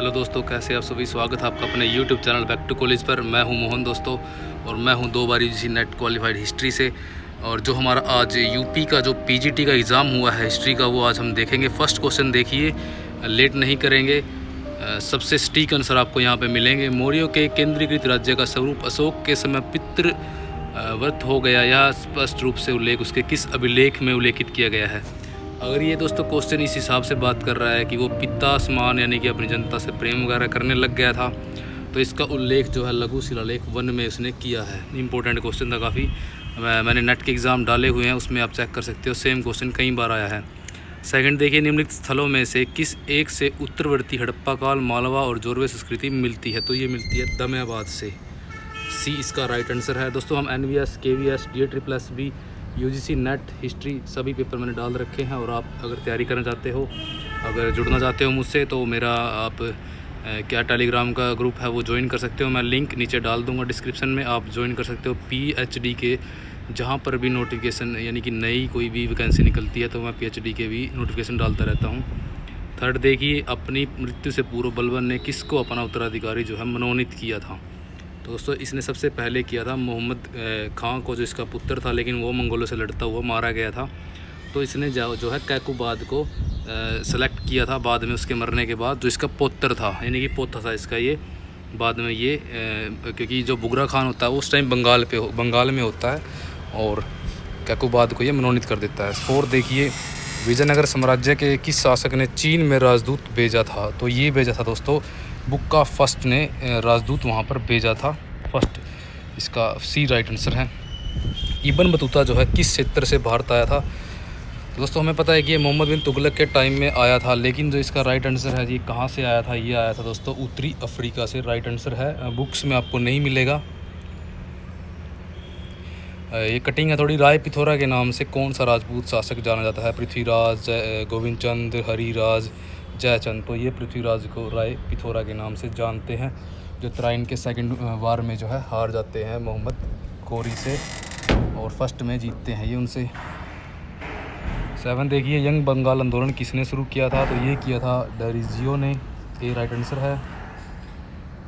Hello दोस्तों, कैसे आप सभी। स्वागत है आपका अपने YouTube channel back to college पर। मैं हूं मोहन दोस्तों, और मैं हूं 2 बार यूजीसी नेट क्वालिफाइड हिस्ट्री से। और जो हमारा आज यूपी का जो पीजीटी का एग्ज़ाम हुआ है हिस्ट्री का, वो आज हम देखेंगे। फर्स्ट क्वेश्चन देखिए, लेट नहीं करेंगे। सबसे सटीक आंसर आपको यहाँ पे मिलेंगे। मौर्यों के केंद्रीकृत राज्य का स्वरूप अशोक के समय पितृ व्रत हो गया, यह स्पष्ट रूप से उल्लेख उसके किस अभिलेख में उल्लेखित किया गया है। अगर ये दोस्तों क्वेश्चन इस हिसाब से बात कर रहा है कि वो पिता समान यानी कि अपनी जनता से प्रेम वगैरह करने लग गया था, तो इसका उल्लेख जो है लघु शिलालेख 1 में उसने किया है। इंपॉर्टेंट क्वेश्चन था काफ़ी। मैंने नेट के एग्ज़ाम डाले हुए हैं, उसमें आप चेक कर सकते हो। सेम क्वेश्चन कई बार आया है। सेकंड देखिए, निम्नलिखित स्थलों में से किस एक से उत्तरवर्ती हड़प्पा काल, मालवा और जोरवे संस्कृति मिलती है। तो ये मिलती है दमयाबाद से। सी इसका राइट आंसर है। दोस्तों हम NVS, KVS, DA++B, UGC net history सभी पेपर मैंने डाल रखे हैं। और आप अगर तैयारी करना चाहते हो, अगर जुड़ना चाहते हो मुझसे, तो मेरा आप क्या टेलीग्राम का ग्रुप है वो ज्वाइन कर सकते हो। मैं लिंक नीचे डाल दूंगा डिस्क्रिप्शन में, आप ज्वाइन कर सकते हो। PhD के जहाँ पर भी नोटिफिकेशन यानी कि नई कोई भी वैकेंसी निकलती है, तो मैं PhD के भी नोटिफिकेशन डालता रहता हूँ। थर्ड देखिए, अपनी मृत्यु से पूर्व बलबन ने किसको अपना उत्तराधिकारी जो है मनोनीत किया था। तो दोस्तों इसने सबसे पहले किया था मोहम्मद खां को, जो इसका पुत्र था, लेकिन वो मंगोलों से लड़ता हुआ मारा गया था। तो इसने जो है कैकुबाद को सेलेक्ट किया था बाद में, उसके मरने के बाद, जो इसका पुत्र था यानी कि पोता था इसका। ये बाद में ये क्योंकि जो बुगरा खान होता है वो उस टाइम बंगाल में होता है, और कैकुबाद को ये मनोनीत कर देता है। फोर्थ देखिए, विजयनगर साम्राज्य के किस शासक ने चीन में राजदूत भेजा था। तो ये भेजा था दोस्तों बुक्का फर्स्ट ने राजदूत वहाँ पर भेजा था। फर्स्ट इसका सी राइट आंसर है। इब्न बतूता जो है किस क्षेत्र से भारत आया था। तो दोस्तों हमें पता है कि ये मोहम्मद बिन तुगलक के टाइम में आया था, लेकिन जो इसका राइट आंसर है, ये कहाँ से आया था। ये आया था दोस्तों उत्तरी अफ्रीका से। राइट आंसर है, बुक्स में आपको नहीं मिलेगा। ये कटिंग है थोड़ी। राय पिथौरा के नाम से कौन सा राजपूत शासक जाना जाता है। पृथ्वीराज, गोविंद चंद, हरिराज, जयचंद। तो ये पृथ्वीराज को राय पिथौरा के नाम से जानते हैं, जो तराइन के सेकंड वार में जो है हार जाते हैं मोहम्मद कोरी से, और फर्स्ट में जीतते हैं ये उनसे। 7 देखिए, यंग बंगाल आंदोलन किसने शुरू किया था। तो ये किया था डरिजियो ने। ये राइट आंसर है।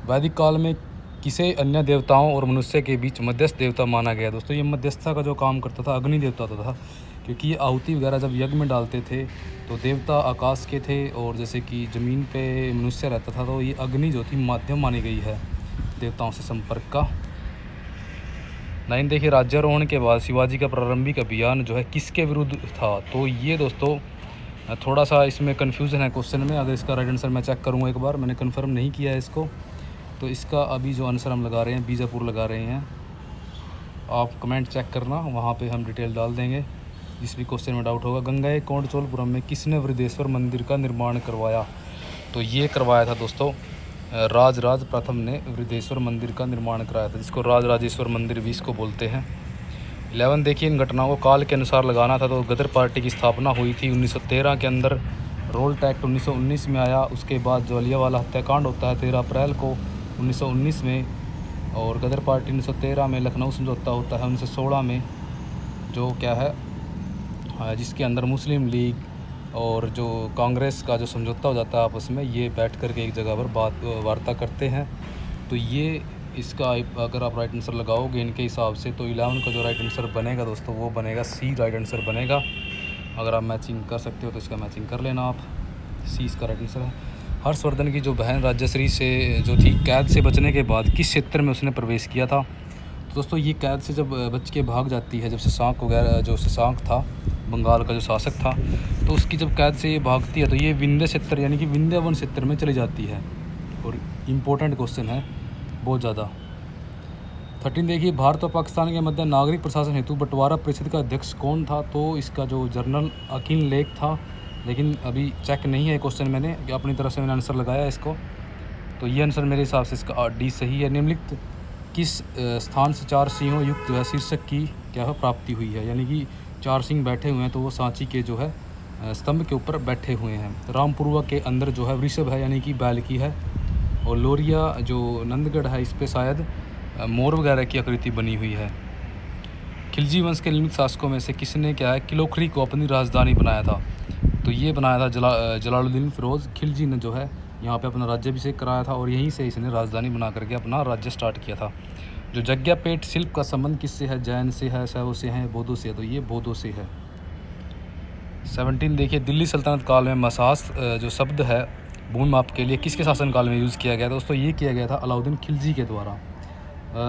वैदिक काल में किसे अन्य देवताओं और मनुष्य के बीच मध्यस्थ देवता माना गया। दोस्तों ये मध्यस्थता का जो काम करता था अग्नि देवता था, क्योंकि ये आहुति वगैरह जब यज्ञ में डालते थे तो देवता आकाश के थे, और जैसे कि ज़मीन पे मनुष्य रहता था, तो ये अग्नि जो थी माध्यम मानी गई है देवताओं से संपर्क का। 9 देखिए, राज्यारोहण के बाद शिवाजी का प्रारंभिक अभियान जो है किसके विरुद्ध था। तो ये दोस्तों थोड़ा सा इसमें कन्फ्यूज़न है क्वेश्चन में। अगर इसका राइट आंसर मैं चेक करूँगा एक बार, मैंने कन्फर्म नहीं किया है इसको। तो इसका अभी जो आंसर हम लगा रहे हैं, बीजापुर लगा रहे हैं। आप कमेंट चेक करना, वहाँ पे हम डिटेल डाल देंगे जिस भी क्वेश्चन में डाउट होगा। गंगा कोंडचोलपुरम में किसने वृद्धेश्वर मंदिर का निर्माण करवाया। तो ये करवाया था दोस्तों राजराज प्रथम ने वृद्धेश्वर मंदिर का निर्माण कराया था, जिसको राजराजेश्वर मंदिर भी इसको बोलते हैं। 11 देखिए, इन घटनाओं को काल के अनुसार लगाना था। तो गदर पार्टी की स्थापना हुई थी 1913 के अंदर। रोल्ट एक्ट 1919 में आया। उसके बाद जलियांवाला हत्याकांड होता है 13 अप्रैल को 1919 में, और गदर पार्टी 1913 में। लखनऊ समझौता होता है 1916 में, जो क्या है जिसके अंदर मुस्लिम लीग और जो कांग्रेस का जो समझौता हो जाता है आपस में, ये बैठ कर के एक जगह पर वार्ता करते हैं। तो ये इसका अगर आप राइट आंसर लगाओगे इनके हिसाब से, तो 11 का जो राइट आंसर बनेगा दोस्तों वो बनेगा सी राइट आंसर बनेगा। अगर आप मैचिंग कर सकते हो तो इसका मैचिंग कर लेना आप। सी इसका राइट आंसर है। हर्षवर्धन की जो बहन राज्यश्री से जो थी, कैद से बचने के बाद किस क्षेत्र में उसने प्रवेश किया था। तो दोस्तों ये कैद से जब बच के भाग जाती है, जब शशांक वगैरह, जो शशांक था बंगाल का जो शासक था, तो उसकी जब कैद से ये भागती है, तो ये विंध्य क्षेत्र यानी कि विंध्यवन क्षेत्र में चली जाती है। और इम्पोर्टेंट क्वेश्चन है बहुत ज़्यादा। 13 देखिए, भारत और पाकिस्तान के मध्य नागरिक प्रशासन हेतु बंटवारा परिषद का अध्यक्ष कौन था। तो इसका जो जनरल अकील लेख था, लेकिन अभी चेक नहीं है क्वेश्चन मैंने, अपनी तरफ से मैंने आंसर लगाया इसको। तो ये आंसर मेरे हिसाब से इसका डी सही है। निम्नलिखित किस स्थान से 4 सिंहों युक्त जो है शीर्षक की क्या है प्राप्ति हुई है, यानी कि 4 सिंह बैठे हुए हैं, तो वो सांची के जो है स्तंभ के ऊपर बैठे हुए हैं। रामपुरवा के अंदर जो है वृषभ है, यानी कि बैल की है। और लोरिया जो नंदगढ़ है, इस पर शायद मोर वगैरह की आकृति बनी हुई है। खिलजी वंश के निम्नलिखित शासकों में से किसने क्या है किलोखरी को अपनी राजधानी बनाया था। तो ये बनाया था जलालुद्दीन फिरोज़ खिलजी ने जो है यहाँ पे अपना राज्याभिषेक कराया था और यहीं से इसने राजधानी बना करके अपना राज्य स्टार्ट किया था। जो यज्ञापेट शिल्प का संबंध किससे है? जैन से है, शैव से है, बौद्धों से है, तो ये बौद्धों से है। 17 देखिए, दिल्ली सल्तनत काल में मसास जो शब्द है भूमि माप के लिए किसके शासनकाल में यूज़ किया गया? दोस्तों ये किया गया था अलाउद्दीन खिलजी के द्वारा।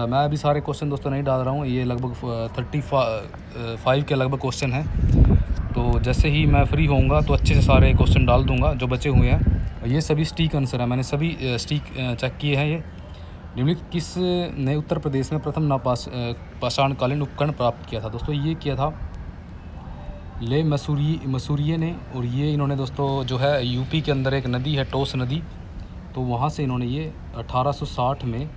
मैं अभी सारे क्वेश्चन दोस्तों नहीं डाल रहा हूँ, ये लगभग 35 के लगभग क्वेश्चन हैं। तो जैसे ही मैं फ्री होऊंगा तो अच्छे से सारे क्वेश्चन डाल दूंगा जो बचे हुए हैं। ये सभी स्टीक आंसर है, मैंने सभी स्टीक चेक किए हैं। ये निम्नलिखित किस ने उत्तर प्रदेश में प्रथम पाषाणकालीन उपकरण प्राप्त किया था? दोस्तों ये किया था ले मसूरिये ने, और ये इन्होंने दोस्तों जो है यूपी के अंदर एक नदी है टोस नदी, तो वहाँ से इन्होंने ये 1860 में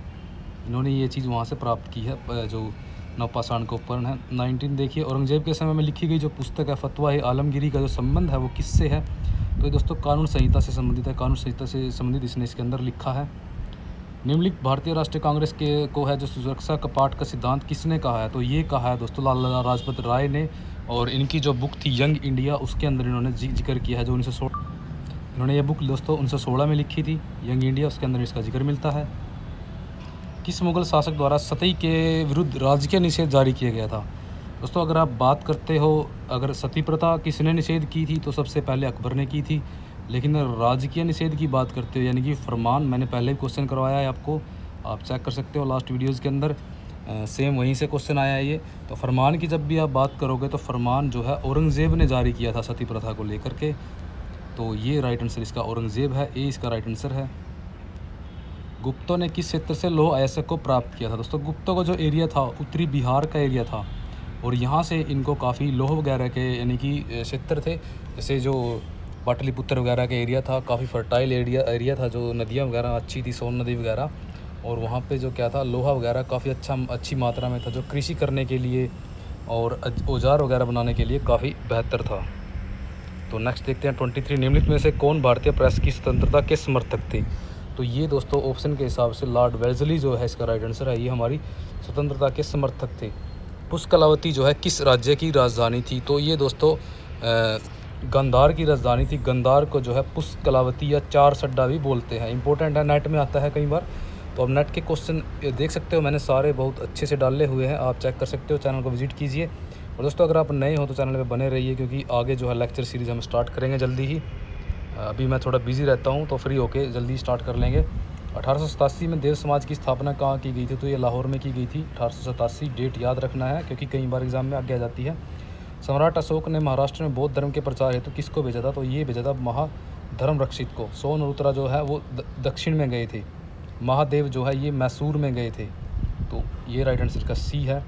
इन्होंने ये चीज़ वहाँ से प्राप्त की है, जो नवपाषाण का उपकरण है। 19 देखिए, औरंगजेब के समय में लिखी गई जो पुस्तक है फतवा आलमगीरी का जो संबंध है वो किससे है? तो ये दोस्तों कानून संहिता से संबंधित है, कानून संहिता से संबंधित इसने इसके अंदर लिखा है। निम्नलिखित भारतीय राष्ट्रीय कांग्रेस के को है जो सुरक्षा कपाट का सिद्धांत किसने कहा है? तो ये कहा है दोस्तों लाला लाजपत राय ने, और इनकी जो बुक थी यंग इंडिया उसके अंदर इन्होंने जिक्र किया है। जो 1916 इन्होंने ये बुक दोस्तों 1916 में लिखी थी यंग इंडिया, उसके अंदर इसका जिक्र मिलता है। किस मुगल शासक द्वारा सती के विरुद्ध राजकीय निषेध जारी किया गया था? दोस्तों अगर आप बात करते हो, अगर सती प्रथा किसने निषेध की थी तो सबसे पहले अकबर ने की थी। लेकिन राजकीय निषेध की बात करते हो यानी कि फरमान, मैंने पहले भी क्वेश्चन करवाया है आपको, आप चेक कर सकते हो लास्ट वीडियोज़ के अंदर, सेम वहीं से क्वेश्चन आया है ये। तो फरमान की जब भी आप बात करोगे तो फरमान जो है औरंगज़ेब ने जारी किया था सती प्रथा को लेकर के। तो ये राइट आंसर इसका औरंगज़ेब है, ए इसका राइट आंसर है। गुप्तों ने किस क्षेत्र से लौह अयस्क को प्राप्त किया था? दोस्तों गुप्तों का जो एरिया था उत्तरी बिहार का एरिया था, और यहाँ से इनको काफ़ी लौह वगैरह के यानी कि क्षेत्र थे, जैसे जो पाटलिपुत्र वगैरह का एरिया था, काफ़ी फर्टाइल एरिया था, जो नदियाँ वगैरह अच्छी थी, सोन नदी वगैरह, और वहाँ पे जो क्या था लोहा वगैरह काफ़ी अच्छी मात्रा में था, जो कृषि करने के लिए और औजार वगैरह बनाने के लिए काफ़ी बेहतर था। तो नेक्स्ट देखते हैं 23, निम्नलिखित में से कौन भारतीय प्रेस की स्वतंत्रता के समर्थक थे? तो ये दोस्तों ऑप्शन के हिसाब से लॉर्ड वेल्जली जो है इसका राइट आंसर है, ये हमारी स्वतंत्रता के समर्थक थे। पुष्कलावती जो है किस राज्य की राजधानी थी? तो ये दोस्तों गांधार की राजधानी थी। गांधार को जो है पुष्कलावती या चार सड्डा भी बोलते हैं। इंपॉर्टेंट है, नेट में आता है कई बार, तो अब नेट के क्वेश्चन देख सकते हो, मैंने सारे बहुत अच्छे से डाले हुए हैं, आप चेक कर सकते हो, चैनल को विजिट कीजिए। और दोस्तों अगर आप नए हो तो चैनल पे बने रहिए, क्योंकि आगे जो है लेक्चर सीरीज़ हम स्टार्ट करेंगे जल्दी ही। अभी मैं थोड़ा बिजी रहता हूँ तो फ्री होके जल्दी स्टार्ट कर लेंगे। 1887 में देव समाज की स्थापना कहाँ की गई थी? तो ये लाहौर में की गई थी। 1887 डेट याद रखना है क्योंकि कई बार एग्जाम में आगे आ जाती है। सम्राट अशोक ने महाराष्ट्र में बौद्ध धर्म के प्रचार हेतु किसको भेजा था? तो ये भेजा था महाधर्म रक्षित को। सोन और उत्तरा जो है वो दक्षिण में गए थे, महादेव जो है ये मैसूर में गए थे, तो ये राइट आंसर का सी है।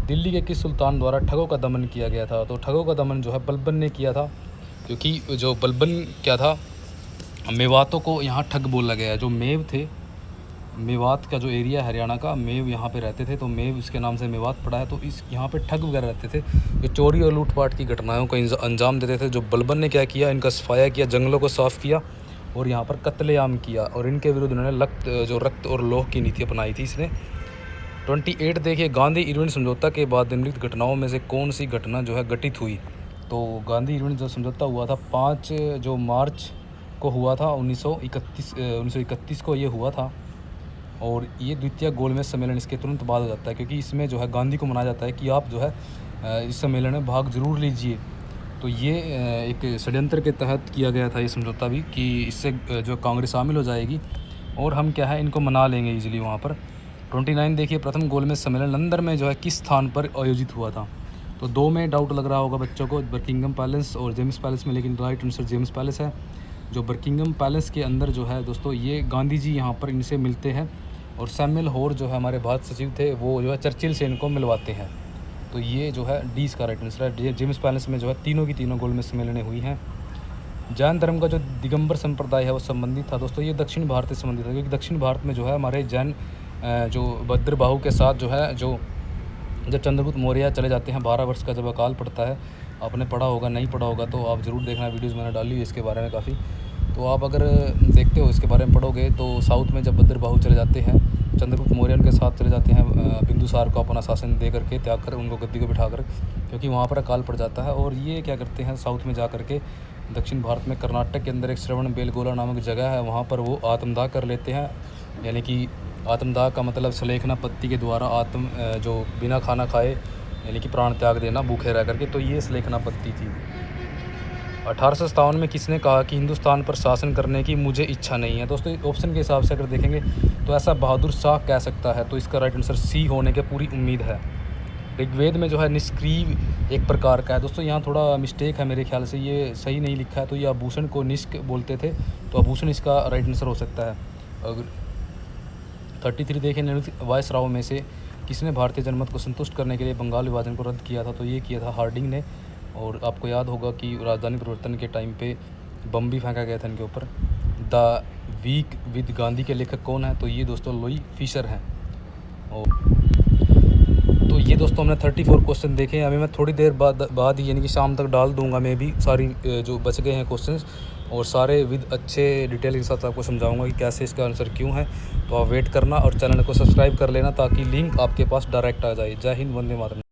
दिल्ली के किस सुल्तान द्वारा ठगों का दमन किया गया था? तो ठगों का दमन जो है बलबन ने किया था, क्योंकि जो बलबन क्या था, मेवातों को यहाँ ठग बोला गया है। जो मेव थे, मेवात का जो एरिया है हरियाणा का, मेव यहाँ पे रहते थे, तो मेव इसके नाम से मेवात पड़ा है। तो इस यहाँ पे ठग वगैरह रहते थे जो चोरी और लूटपाट की घटनाओं को अंजाम देते थे। जो बलबन ने क्या किया, इनका सफाया किया, जंगलों को साफ़ किया और यहाँ पर कत्लेआम किया, और इनके विरुद्ध उन्होंने रक्त और लौह की नीति अपनाई थी इसने। 28 देखिए, गांधी इरविन समझौता के बाद निम्नलिखित घटनाओं में से कौन सी घटना जो है घटित हुई? तो गांधी इरविन जो समझौता हुआ था 5 जो मार्च को हुआ था 1931 को ये हुआ था, और ये द्वितीय गोलमेज सम्मेलन इसके तुरंत बाद हो जाता है, क्योंकि इसमें जो है गांधी को मनाया जाता है कि आप जो है इस सम्मेलन में भाग जरूर लीजिए। तो ये एक षड्यंत्र के तहत किया गया था ये समझौता भी, कि इससे जो कांग्रेस शामिल हो जाएगी और हम क्या है इनको मना लेंगे ईजिली वहाँ पर। 29 देखिए, प्रथम गोलमेज सम्मेलन लंदन में जो है किस स्थान पर आयोजित हुआ था? तो 2 में डाउट लग रहा होगा बच्चों को, बर्किंघम पैलेस और जेम्स पैलेस में, लेकिन राइट आंसर जेम्स पैलेस है। जो बर्किंघम पैलेस के अंदर जो है दोस्तों ये गांधी जी यहाँ पर इनसे मिलते हैं, और सैमुअल होर जो है हमारे भारत सचिव थे वो जो है चर्चिल से इनको मिलवाते हैं। तो ये जो है डी इसका राइट आंसर है। जेम्स पैलेस में जो है तीनों की तीनों गोलमेज सम्मेलनें हुई हैं। जैन धर्म का जो दिगंबर संप्रदाय है वो संबंधित था दोस्तों, ये दक्षिण भारत से संबंधित है, क्योंकि दक्षिण भारत में जो है हमारे जैन जो भद्रबाहु के साथ जो है जब चंद्रगुप्त मौर्य चले जाते हैं, 12 वर्ष का जब अकाल पड़ता है, आपने पढ़ा होगा, नहीं पढ़ा होगा तो आप ज़रूर देखना, वीडियोज़ मैंने डाली हुई इसके बारे में काफ़ी, तो आप अगर देखते हो इसके बारे में पढ़ोगे तो साउथ में जब भद्रबाहु चले जाते हैं, चंद्रगुप्त मौर्य उनके साथ चले जाते हैं, बिंदुसार को अपना शासन दे करके त्याग कर उनको गद्दी को बिठा कर, क्योंकि वहाँ पर अकाल पड़ जाता है, और ये क्या करते हैं साउथ में जा करके दक्षिण भारत में कर्नाटक के अंदर एक श्रवण बेलगोला नामक जगह है, वहाँ पर वो आत्मदाह कर लेते हैं। यानी कि आत्मदाह का मतलब सलेखना पत्ती के द्वारा जो बिना खाना खाए यानी कि प्राण त्याग देना भूखे रह करके, तो ये सलेखना पत्ती थी। 1857 में किसने कहा कि हिंदुस्तान पर शासन करने की मुझे इच्छा नहीं है? दोस्तों ऑप्शन के हिसाब से अगर देखेंगे तो ऐसा बहादुर शाह कह सकता है, तो इसका राइट आंसर सी होने की पूरी उम्मीद है। ऋग्वेद में जो है निष्क्रिय एक प्रकार का है। दोस्तों यहाँ थोड़ा मिस्टेक है मेरे ख्याल से, ये सही नहीं लिखा है, तो ये आभूषण को निष्क बोलते थे, तो आभूषण इसका राइट आंसर हो सकता है। अगर 33 देखें, निम्नलिखित वायसराव में से किसने भारतीय जनमत को संतुष्ट करने के लिए बंगाल विभाजन को रद्द किया था? तो ये किया था हार्डिंग ने। और आपको याद होगा कि राजधानी परिवर्तन के टाइम पे बम भी फेंका गया था इनके ऊपर। द वीक विद गांधी के लेखक कौन है? तो ये दोस्तों लुई फिशर हैं। और तो ये दोस्तों हमने 34 क्वेश्चन देखे हैं। अभी मैं थोड़ी देर बाद यानी कि शाम तक डाल दूंगा मैं भी सारी जो बच गए हैं क्वेश्चंस, और सारे विद अच्छे डिटेल के साथ आपको समझाऊंगा कि कैसे इसका आंसर क्यों है। तो आप वेट करना और चैनल को सब्सक्राइब कर लेना ताकि लिंक आपके पास डायरेक्ट आ जाए। जय हिंद, वंदे मातरम।